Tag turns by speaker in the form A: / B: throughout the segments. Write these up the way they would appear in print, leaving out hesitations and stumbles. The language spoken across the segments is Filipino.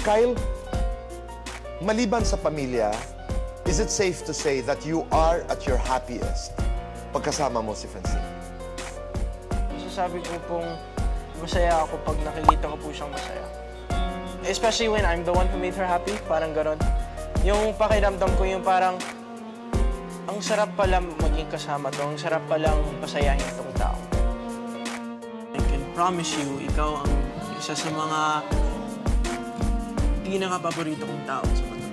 A: Kyle, maliban sa pamilya, is it safe to say that you are at your happiest pagkasama mo si Francine?
B: Masasabi ko pong masaya ako pag nakikita ko po siyang masaya. Especially when I'm the one who made her happy, parang gano'n. Yung pakiramdam ko yung parang, ang sarap pala maging kasama to, ang sarap palang pasayahin itong tao. I can promise you, ikaw ang isa sa mga pinaka-paborito kong tao sa mundo.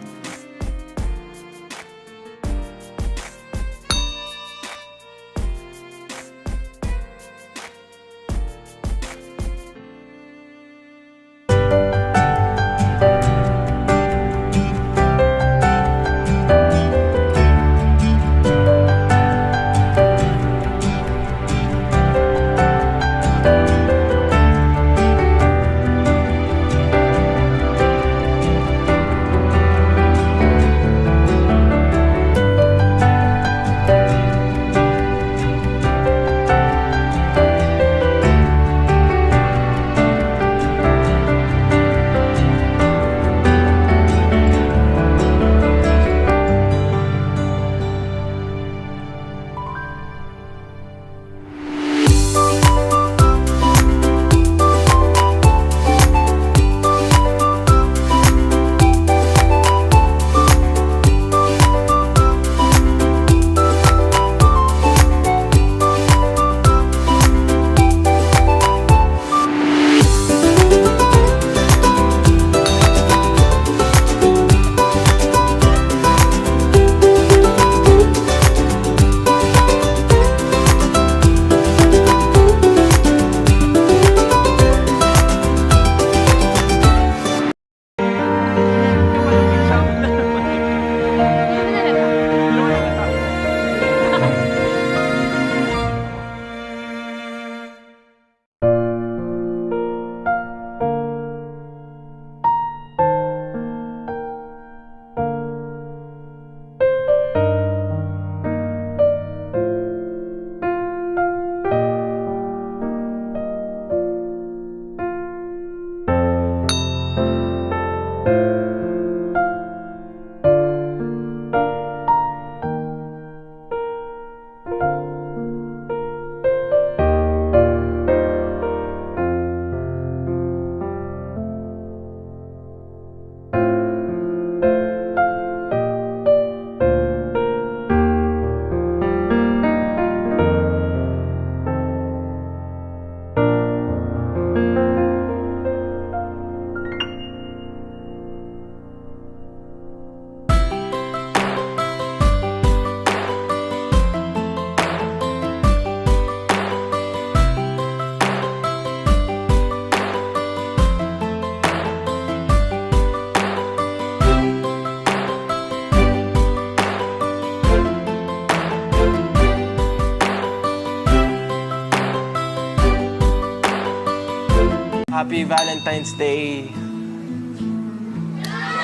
B: Happy Valentine's Day.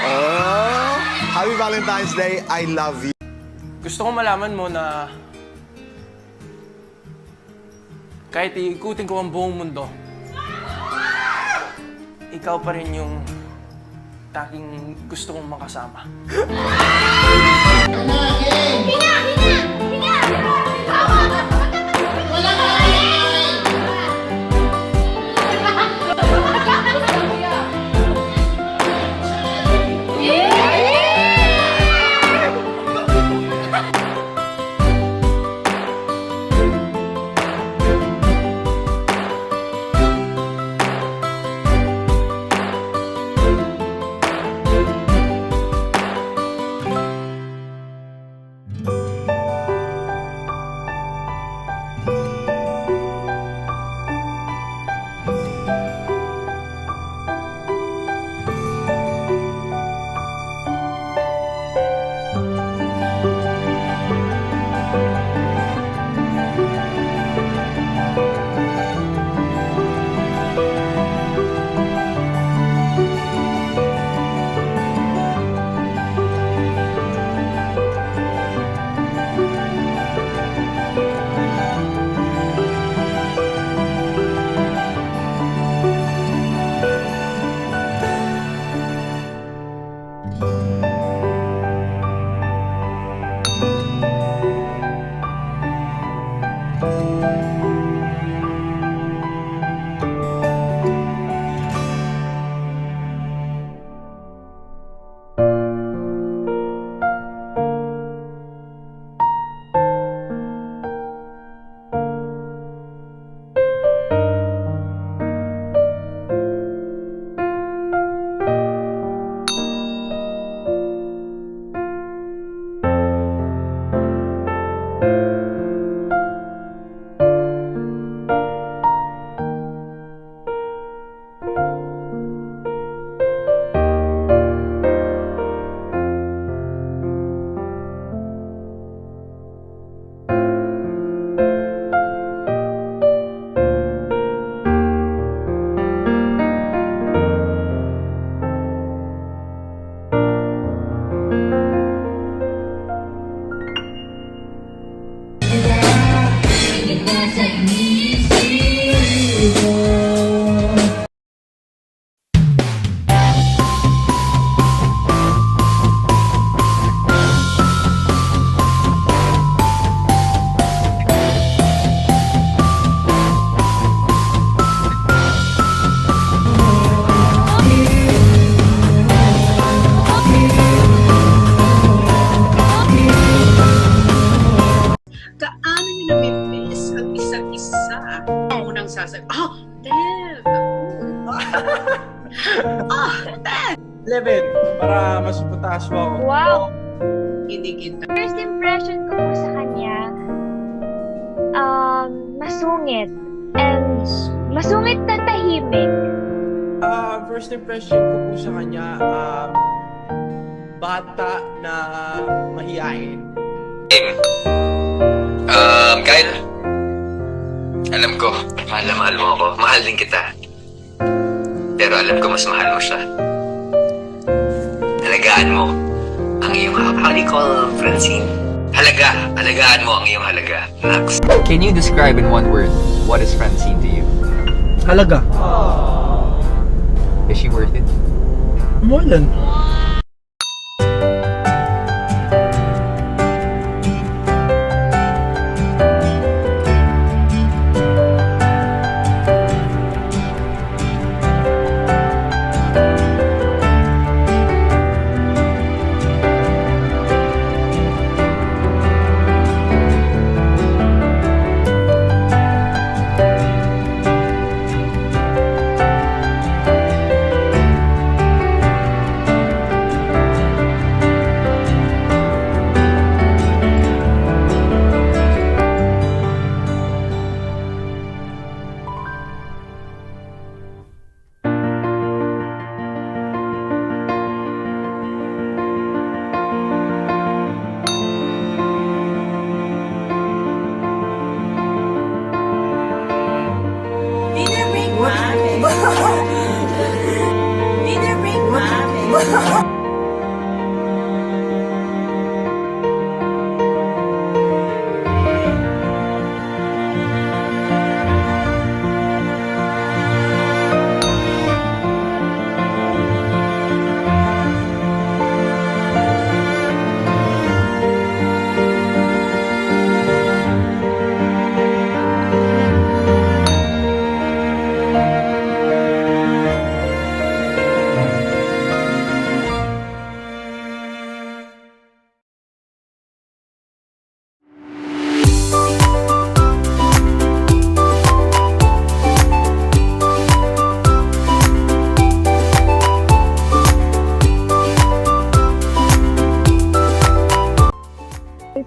A: Oh, Happy Valentine's Day. I love you.
B: Gusto ko malaman mo na kahit iikutin ko ang buong mundo, ikaw pa rin yung tanging gusto kong makasama.
C: nang sasabi, oh, Dev! Oh, Dev!
B: 11, para mas mataas mo ako.
D: Wow!
C: Hindi kita.
D: First impression ko po sa kanya, masungit. And masungit na tahimik.
B: First impression ko po sa kanya, bata na mahihain.
E: Kyle, alam ko, mahal na mahal mo ako. Mahal din kita. Pero alam ko mas mahal mo siya. Halagaan mo ang iyong, how do you call Francine? Halagaan mo ang iyong halaga, Max. Can you describe in one word, what is Francine to you?
B: Halaga.
E: Is she worth it?
B: More than.
C: Dinner break, Mami. Dinner break, Mami.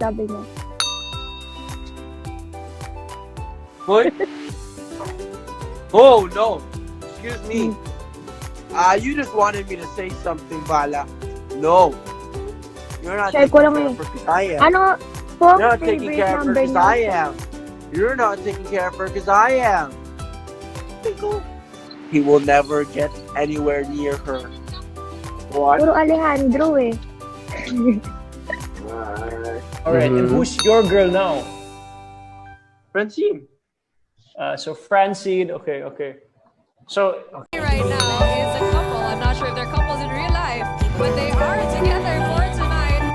D: Sabi niya.
B: Boy? Oh, no. Excuse me. You just wanted me to say something, Bala. No. You're not
D: Share
B: taking
D: ko lang
B: care
D: yun.
B: of her because I am.
D: Ano po
B: You're not taking
D: favorite
B: care of her
D: number
B: because I
D: niya?
B: am. You're not taking care of her because I am. He will never get anywhere near her. What?
D: Puro Alejandro eh.
F: Alright, and who's your girl now?
B: Francine.
F: So Francine, okay. So,
G: Right now is a couple. I'm not sure if they're couples in real life, but they are together for tonight.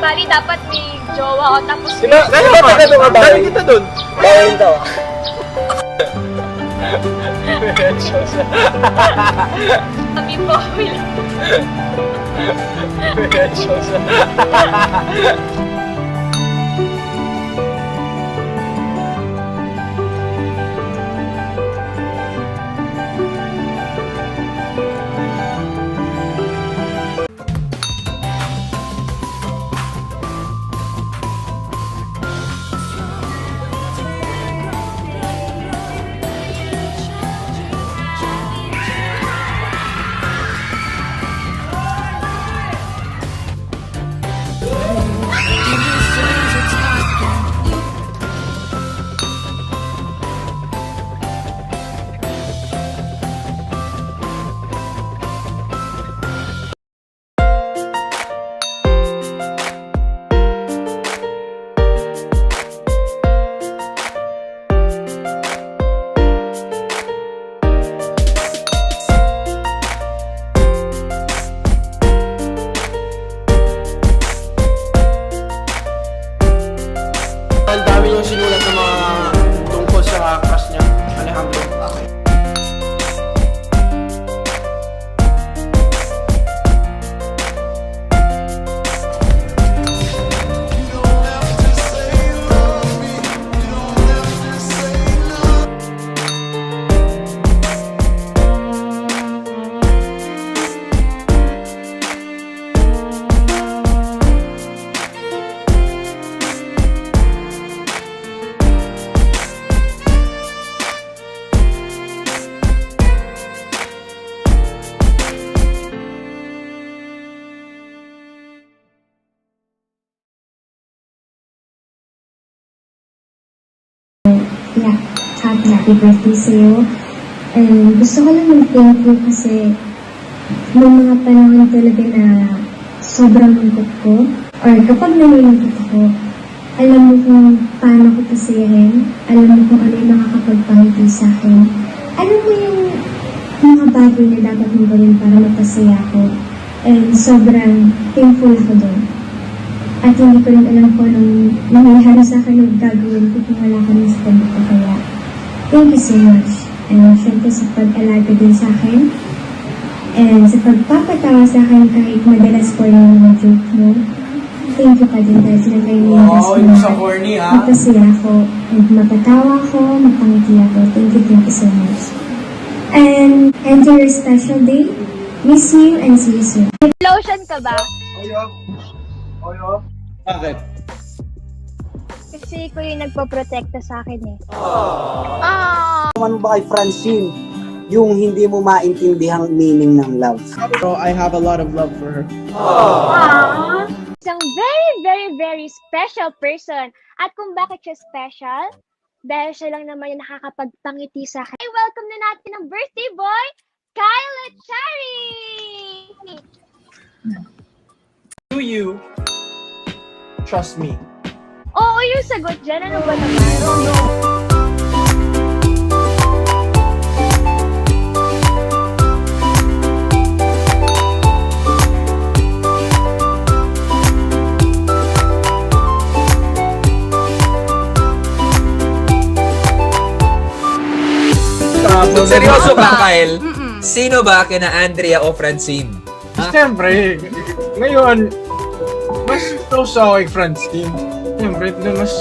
D: Bali, dapat may jowa o tapos
B: Dali kita dun.
D: kami po.
B: Ang dami niyang sinulat ng mga tungkol sa crush niya, Alejandro.
H: Yeah, happy birthday sa'yo. And gusto ko lang mag-thank you kasi may mga panahon talaga na sobrang lungkot ko. Or kapag nalulungkot ako, alam mo kung paano ko pasayahin. Alam mo kung ano yung makakapagpangiti sa akin. Alam mo yung mga bagay na dapat mo gawin para mapasaya ako. And sobrang thankful ako doon. At hindi ko rin alam kung anong nangyayari sa akin o gagawin ko kung wala kami sa tabi ko. Kaya, thank you so much. And syempre sa pag-alaga din sa akin. And sa pagpapatawa sa akin kahit madalas ko yung mga joke mo. Thank you pa din dahil sila kayo niyas mo. Magpasaya ako. And mapatawa ako, mapangiti ako. Thank you so much. And to your special day, miss you and see you soon.
D: Lotion ka ba?
B: Bakit?
D: Kasi ko yung nagpo-protekta sa akin eh.
I: Ano ba kay Francine? Yung hindi mo maintindihang meaning ng love.
B: So, I have a lot of love for her.
D: Isang very, very, very special person. At kung bakit siya special? Dahil siya lang naman yung nakakapagpangiti sa akin. Ay, welcome na natin ang birthday boy, Kyle Echari!
B: Do you trust me?
D: Oo, yung sagot dyan. Ano ba naman?
E: Seryoso ba, Kyle? Sino ba kina Andrea o Francine?
B: Siyempre, ngayon, mas close ako kay Francine. Siyempre, mas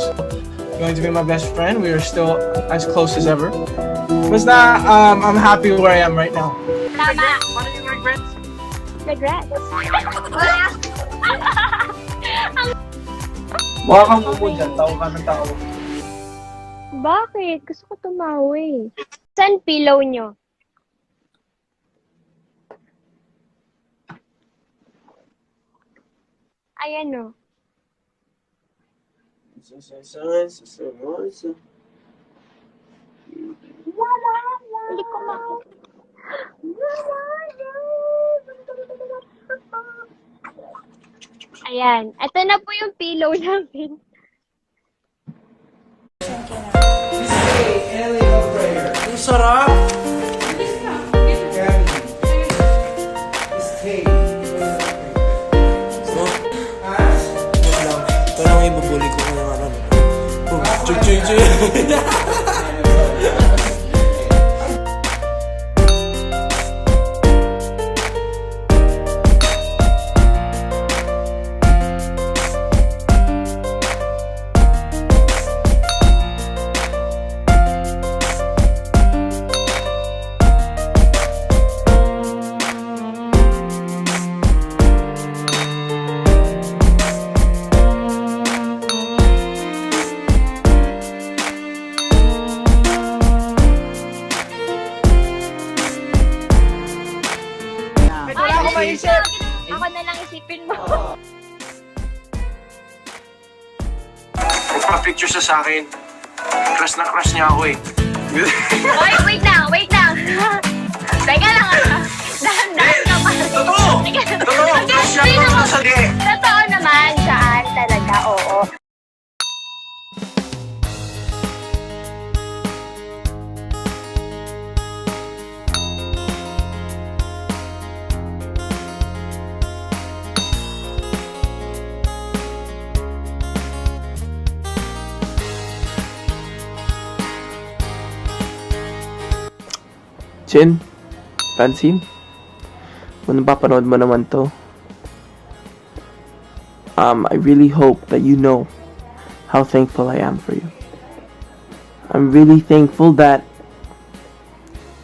B: going to be my best friend. We are still as close as ever. Basta, I'm happy where I am right now.
D: Tama.
B: What are your regrets?
D: Regrets.
B: Mukha kang upo dyan. Tao ka ng tao.
D: Bakit? Gusto ko tumawa eh. Saan pillow nyo? Ayan o. Hindi ko Ayan. Ito na po yung pillow namin.
B: Ang sarap! Wala akong maisip.
D: Ako na lang isipin mo.
B: Nagpa-picture siya sa akin. Crush na crush niya ako eh.
D: Wait lang. Teka lang. Dahan-dahan ka pa.
B: Totoo! Totoo! Crush niya ako sa
D: Totoo naman, saan talaga, oo.
J: Chin, Francine, kung napapanood mo naman to, I really hope that you know how thankful I am for you. I'm really thankful that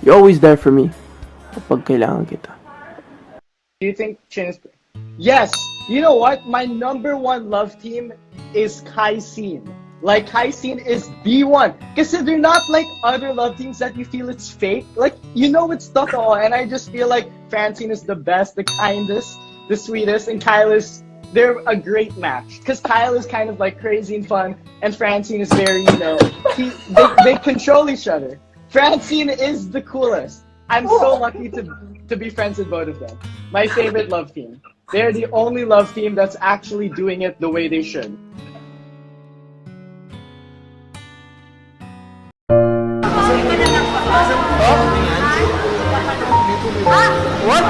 J: you're always there for me kapag kailangan kita.
F: Do you think Chin is... Yes! You know what? My number one love team is Kai Sin. Like, Kai Sin is B1. Because they're not like other love teams that you feel it's fake. Like, you know it's totoo. And I just feel like Francine is the best, the kindest, the sweetest. And Kyle is... They're a great match. Because Kyle is kind of like crazy and fun. And Francine is very, you know... They control each other. Francine is the coolest. I'm so lucky to be friends with both of them. My favorite love team. They're the only love team that's actually doing it the way they should.
B: What?